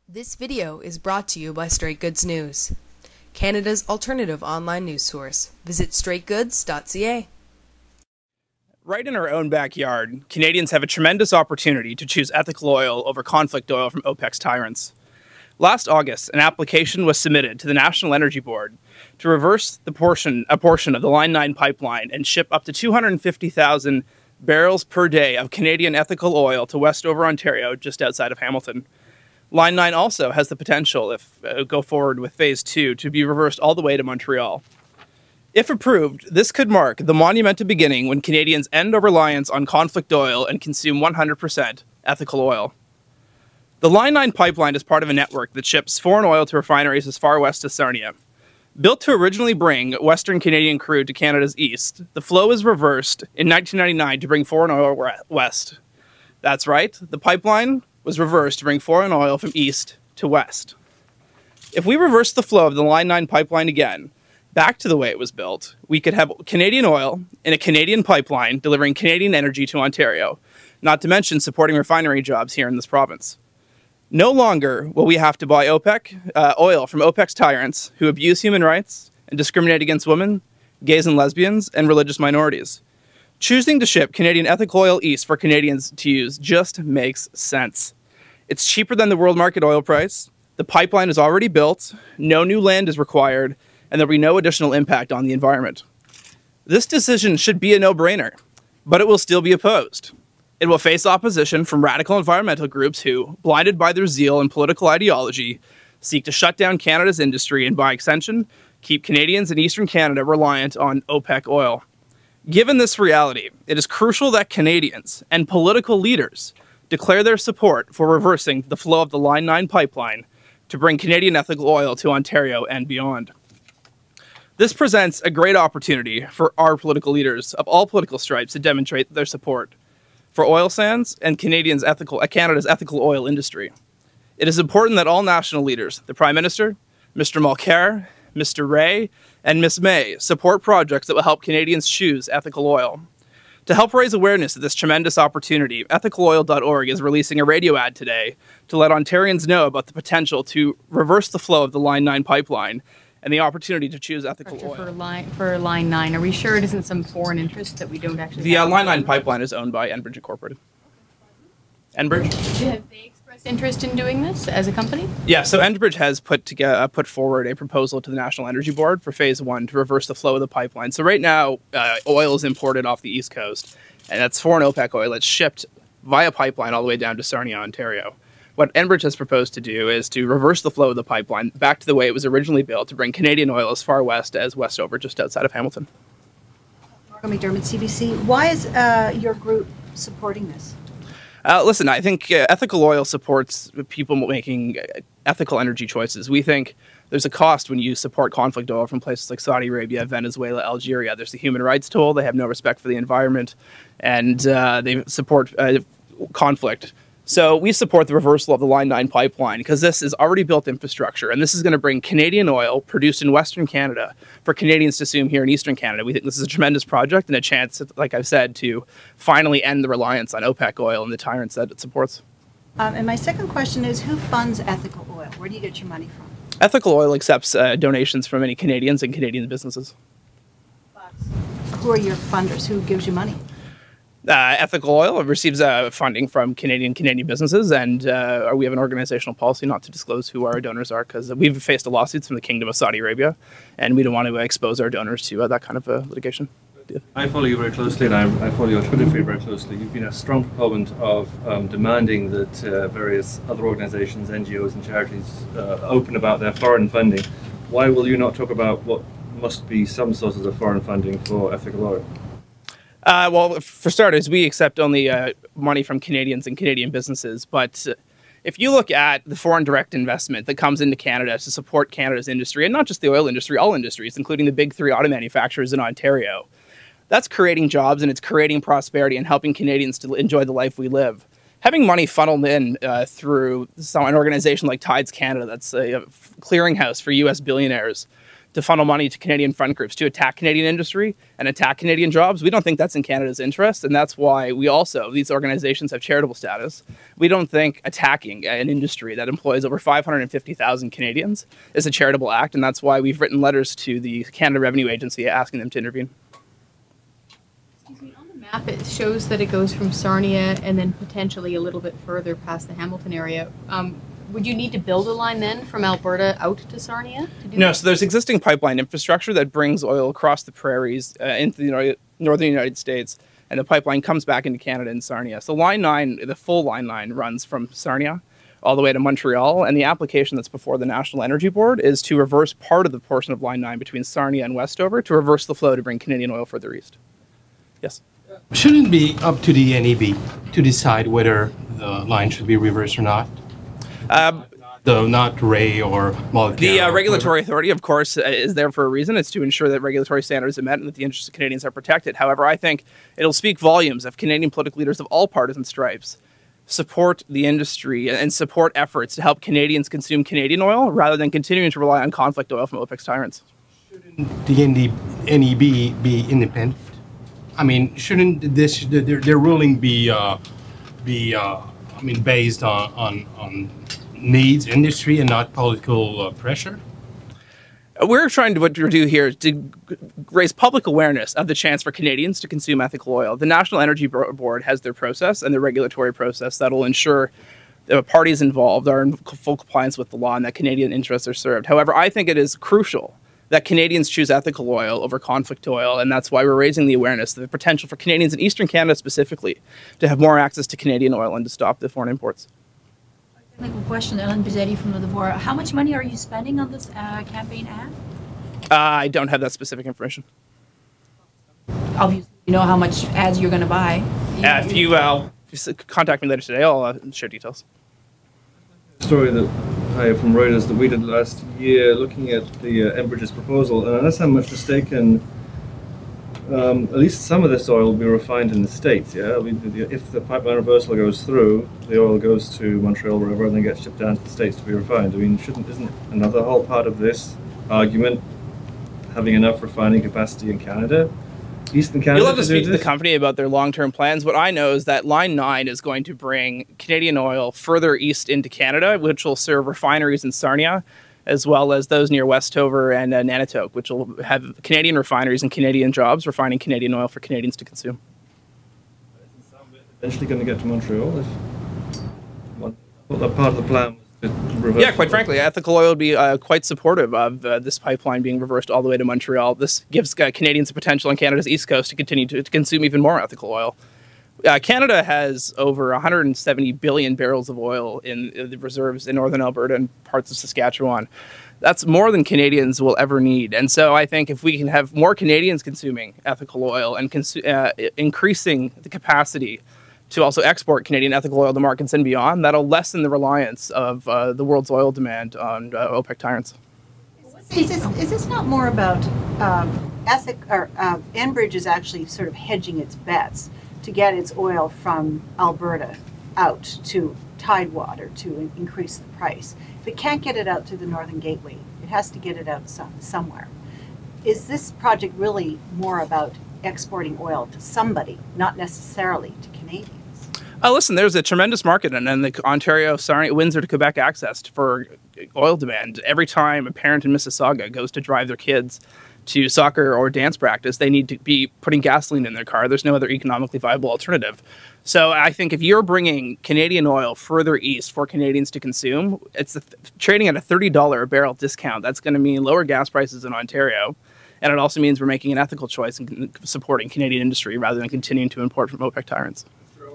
This video is brought to you by Straight Goods News, Canada's alternative online news source. Visit Straightgoods.ca. Right in our own backyard, Canadians have a tremendous opportunity to choose ethical oil over conflict oil from OPEC's tyrants. Last August, an application was submitted to the National Energy Board to reverse a portion of the Line 9 pipeline and ship up to 250,000 barrels per day of Canadian ethical oil to Westover, Ontario, just outside of Hamilton. Line 9 also has the potential, if go forward with Phase 2, to be reversed all the way to Montreal. If approved, this could mark the monumental beginning when Canadians end our reliance on conflict oil and consume 100% ethical oil. The Line 9 pipeline is part of a network that ships foreign oil to refineries as far west as Sarnia. Built to originally bring Western Canadian crude to Canada's east, the flow was reversed in 1999 to bring foreign oil west. That's right, the pipeline was reversed to bring foreign oil from east to west. If we reverse the flow of the Line 9 pipeline again, back to the way it was built, we could have Canadian oil in a Canadian pipeline delivering Canadian energy to Ontario, not to mention supporting refinery jobs here in this province. No longer will we have to buy oil from OPEC's tyrants who abuse human rights and discriminate against women, gays and lesbians, and religious minorities. Choosing to ship Canadian ethical oil east for Canadians to use just makes sense. It's cheaper than the world market oil price, the pipeline is already built, no new land is required, and there will be no additional impact on the environment. This decision should be a no-brainer, but it will still be opposed. It will face opposition from radical environmental groups who, blinded by their zeal and political ideology, seek to shut down Canada's industry and, by extension, keep Canadians in Eastern Canada reliant on OPEC oil. Given this reality, it is crucial that Canadians and political leaders declare their support for reversing the flow of the Line 9 pipeline to bring Canadian ethical oil to Ontario and beyond. This presents a great opportunity for our political leaders of all political stripes to demonstrate their support for oil sands and Canada's ethical oil industry. It is important that all national leaders, the Prime Minister, Mr. Mulcair, Mr. Ray, and Ms. May, support projects that will help Canadians choose ethical oil. To help raise awareness of this tremendous opportunity, ethicaloil.org is releasing a radio ad today to let Ontarians know about the potential to reverse the flow of the Line 9 pipeline and the opportunity to choose ethical oil. For Line 9, are we sure it isn't some foreign interest that we don't actually The Line 9 pipeline is owned by Enbridge Incorporated. Enbridge? Have they expressed interest in doing this as a company? Yeah, so Enbridge has put forward a proposal to the National Energy Board for Phase 1 to reverse the flow of the pipeline. So right now, oil is imported off the East Coast, and that's foreign OPEC oil. It's shipped via pipeline all the way down to Sarnia, Ontario. What Enbridge has proposed to do is to reverse the flow of the pipeline back to the way it was originally built to bring Canadian oil as far west as Westover, just outside of Hamilton. Margo McDermott, CBC. Why is your group supporting this? Listen, I think ethical oil supports people making ethical energy choices. We think there's a cost when you support conflict oil from places like Saudi Arabia, Venezuela, Algeria. There's the human rights toll. They have no respect for the environment, and they support conflict. So we support the reversal of the Line 9 pipeline because this is already built infrastructure, and this is going to bring Canadian oil produced in Western Canada for Canadians to consume here in Eastern Canada. We think this is a tremendous project and a chance, like I've said, to finally end the reliance on OPEC oil and the tyrants that it supports. And my second question is, who funds ethical oil? Where do you get your money from? Ethical oil accepts donations from many Canadians and Canadian businesses. But who are your funders? Who gives you money? Ethical oil receives funding from Canadian businesses, and we have an organizational policy not to disclose who our donors are because we've faced lawsuits from the Kingdom of Saudi Arabia, and we don't want to expose our donors to that kind of litigation. Yeah. I follow you very closely, and I follow your Twitter feed very closely. You've been a strong proponent of demanding that various other organizations, NGOs and charities open about their foreign funding. Why will you not talk about what must be some sources of foreign funding for ethical oil? Well, for starters, we accept only money from Canadians and Canadian businesses. But if you look at the foreign direct investment that comes into Canada to support Canada's industry, and not just the oil industry, all industries, including the big 3 auto manufacturers in Ontario, that's creating jobs and it's creating prosperity and helping Canadians to enjoy the life we live. Having money funneled in through an organization like Tides Canada, that's a clearinghouse for U.S. billionaires, to funnel money to Canadian front groups to attack Canadian industry and attack Canadian jobs. We don't think that's in Canada's interest, and that's why these organizations have charitable status. We don't think attacking an industry that employs over 550,000 Canadians is a charitable act, and that's why we've written letters to the Canada Revenue Agency asking them to intervene. Excuse me, on the map it shows that it goes from Sarnia and then potentially a little bit further past the Hamilton area. Would you need to build a line then from Alberta out to Sarnia to do No, that? so there's existing pipeline infrastructure that brings oil across the prairies into the northern United States, and the pipeline comes back into Canada in Sarnia. So Line 9, the full Line 9, runs from Sarnia all the way to Montreal, and the application that's before the National Energy Board is to reverse part of the portion of Line 9 between Sarnia and Westover to reverse the flow to bring Canadian oil further east. Yes? Shouldn't it be up to the NEB to decide whether the line should be reversed or not? Not Ray or Mulcair. The regulatory authority, of course, is there for a reason. It's to ensure that regulatory standards are met and that the interests of Canadians are protected. However, I think it'll speak volumes if Canadian political leaders of all partisan stripes support the industry and support efforts to help Canadians consume Canadian oil rather than continuing to rely on conflict oil from OPEC's tyrants. Shouldn't the NEB be independent? I mean, shouldn't their ruling be based on needs, industry, and not political pressure? We're trying to do here is to raise public awareness of the chance for Canadians to consume ethical oil. The National Energy Board has their process and their regulatory process that will ensure the parties involved are in full compliance with the law and that Canadian interests are served. However, I think it is crucial that Canadians choose ethical oil over conflict oil, and that's why we're raising the awareness, the potential for Canadians in Eastern Canada specifically to have more access to Canadian oil and to stop the foreign imports. Technical question, Ellen Bizzetti from the Devoir. How much money are you spending on this campaign ad? I don't have that specific information. Obviously, you know how much ads you're going to buy. If you contact me later today, I'll share details. Story that I have from Reuters that we did last year looking at the Enbridge's proposal, and unless I'm much mistaken, at least some of this oil will be refined in the States, yeah? I mean, if the pipeline reversal goes through, the oil goes to Montreal, wherever, and then gets shipped down to the States to be refined. I mean, isn't another whole part of this argument having enough refining capacity in Canada? Eastern Canada. You'll have to speak to the company about their long-term plans. What I know is that Line 9 is going to bring Canadian oil further east into Canada, which will serve refineries in Sarnia, as well as those near Westover and Nanticoke, which will have Canadian refineries and Canadian jobs refining Canadian oil for Canadians to consume. Isn't some of it eventually going to get to Montreal? That part of the plan was to reverse. Yeah, quite frankly, ethical oil would be quite supportive of this pipeline being reversed all the way to Montreal. This gives Canadians the potential on Canada's east coast to continue to consume even more ethical oil. Canada has over 170 billion barrels of oil in the reserves in northern Alberta and parts of Saskatchewan. That's more than Canadians will ever need. And so I think if we can have more Canadians consuming ethical oil and increasing the capacity to also export Canadian ethical oil to markets and beyond, that'll lessen the reliance of the world's oil demand on OPEC tyrants. Is this not more about Enbridge is actually sort of hedging its bets to get its oil from Alberta out to Tidewater to increase the price? If it can't get it out to the Northern Gateway, it has to get it out somewhere. Is this project really more about exporting oil to somebody, not necessarily to Canadians? Listen, there's a tremendous market in the Ontario, Windsor to Quebec access for oil demand. Every time a parent in Mississauga goes to drive their kids to soccer or dance practice, they need to be putting gasoline in their car. There's no other economically viable alternative. So I think if you're bringing Canadian oil further east for Canadians to consume, it's trading at a $30 a barrel discount. That's going to mean lower gas prices in Ontario. And it also means we're making an ethical choice in supporting Canadian industry rather than continuing to import from OPEC tyrants.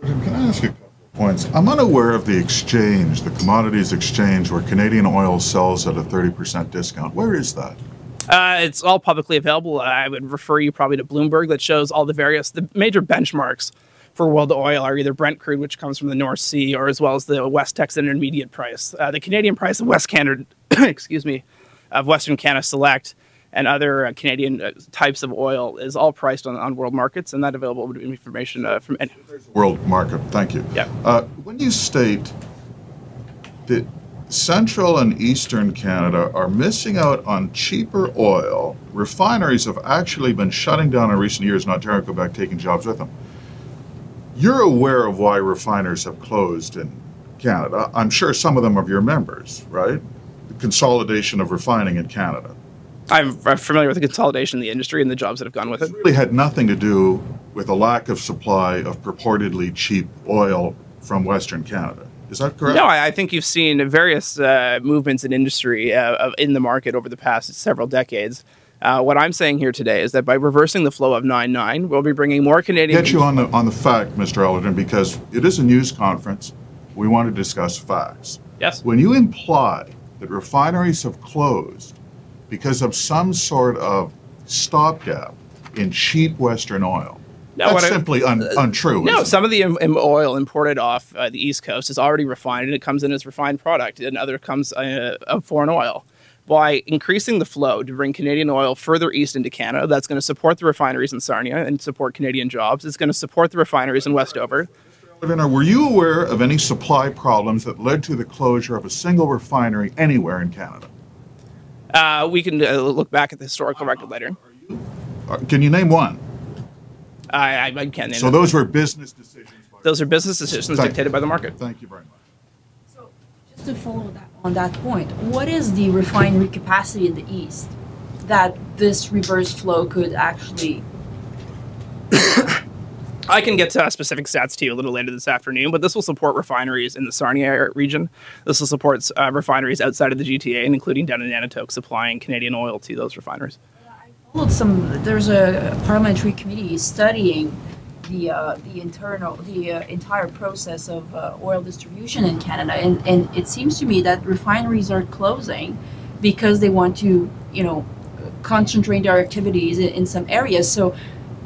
Can I ask you a couple of points? I'm unaware of the exchange, the commodities exchange, where Canadian oil sells at a 30% discount. Where is that? It's all publicly available. I would refer you probably to Bloomberg that shows all the major benchmarks for world oil are either Brent crude, which comes from the North Sea, or as well as the West Texas Intermediate price. The Canadian price of West Canada, of Western Canada Select and other Canadian types of oil is all priced on world markets, and that available information from World market, thank you. Yeah. When you state that Central and Eastern Canada are missing out on cheaper oil. Refineries have actually been shutting down in recent years in Ontario and Quebec, taking jobs with them. You're aware of why refiners have closed in Canada. I'm sure some of them are your members, right? The consolidation of refining in Canada. I'm familiar with the consolidation in the industry and the jobs that have gone with it. It really had nothing to do with a lack of supply of purportedly cheap oil from Western Canada. Is that correct? No, I think you've seen various movements in industry in the market over the past several decades. What I'm saying here today is that by reversing the flow of 9-9, we'll be bringing more Canadian... Get you on the fact, Mr. Ellerton, because it is a news conference. We want to discuss facts. Yes. When you imply that refineries have closed because of some sort of stopgap in cheap Western oil, no, that's simply untrue. No, some of the oil imported off the East Coast is already refined, and it comes in as refined product, and other comes of foreign oil. By increasing the flow to bring Canadian oil further east into Canada, that's going to support the refineries in Sarnia and support Canadian jobs. It's going to support the refineries in Westover. Were you aware of any supply problems that led to the closure of a single refinery anywhere in Canada? We can look back at the historical record later. Can you name one? I can't name So it. those were business decisions? Those are business decisions dictated by the market. Thank you very much. So, just to follow that on that point, what is the refinery capacity in the east that this reverse flow could actually... I can get to specific stats to you a little later this afternoon, but this will support refineries in the Sarnia region. This will support refineries outside of the GTA, and including down in Nanticoke, supplying Canadian oil to those refineries. There's a parliamentary committee studying the entire process of oil distribution in Canada, and it seems to me that refineries are closing because they want to, concentrate their activities in some areas. So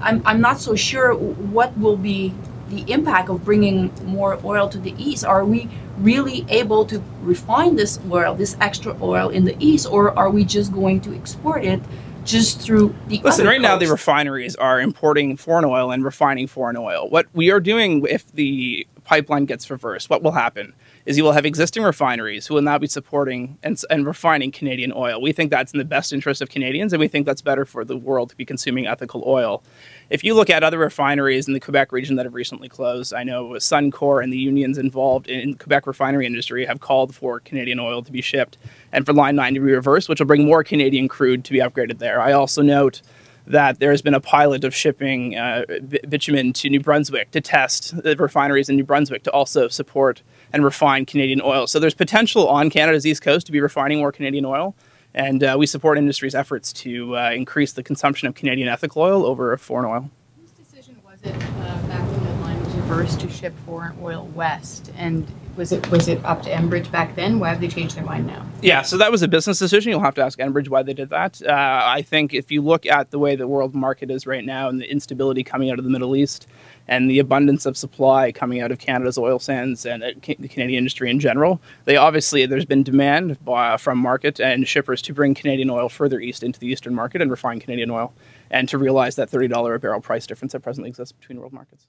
I'm not so sure what will be the impact of bringing more oil to the east. Are we really able to refine this oil, this extra oil in the east, or are we just going to export it just through the Listen, other right now coast? the refineries are importing foreign oil and refining foreign oil. What we are doing, if the pipeline gets reversed, what will happen is you will have existing refineries who will now be supporting and refining Canadian oil. We think that's in the best interest of Canadians, and we think that's better for the world to be consuming ethical oil. If you look at other refineries in the Quebec region that have recently closed, I know Suncor and the unions involved in the Quebec refinery industry have called for Canadian oil to be shipped and for Line 9 to be reversed, which will bring more Canadian crude to be upgraded there. I also note that there has been a pilot of shipping bitumen to New Brunswick to test the refineries in New Brunswick to also support and refine Canadian oil. So there's potential on Canada's East Coast to be refining more Canadian oil, and we support industry's efforts to increase the consumption of Canadian ethical oil over foreign oil. Whose decision was it back when the line was reversed to ship foreign oil west? And was it up to Enbridge back then? Why have they changed their mind now? Yeah, so that was a business decision. You'll have to ask Enbridge why they did that. I think if you look at the way the world market is right now and the instability coming out of the Middle East and the abundance of supply coming out of Canada's oil sands and the Canadian industry in general, there's been demand from market and shippers to bring Canadian oil further east into the eastern market and refine Canadian oil, and to realize that $30 a barrel price difference that presently exists between world markets.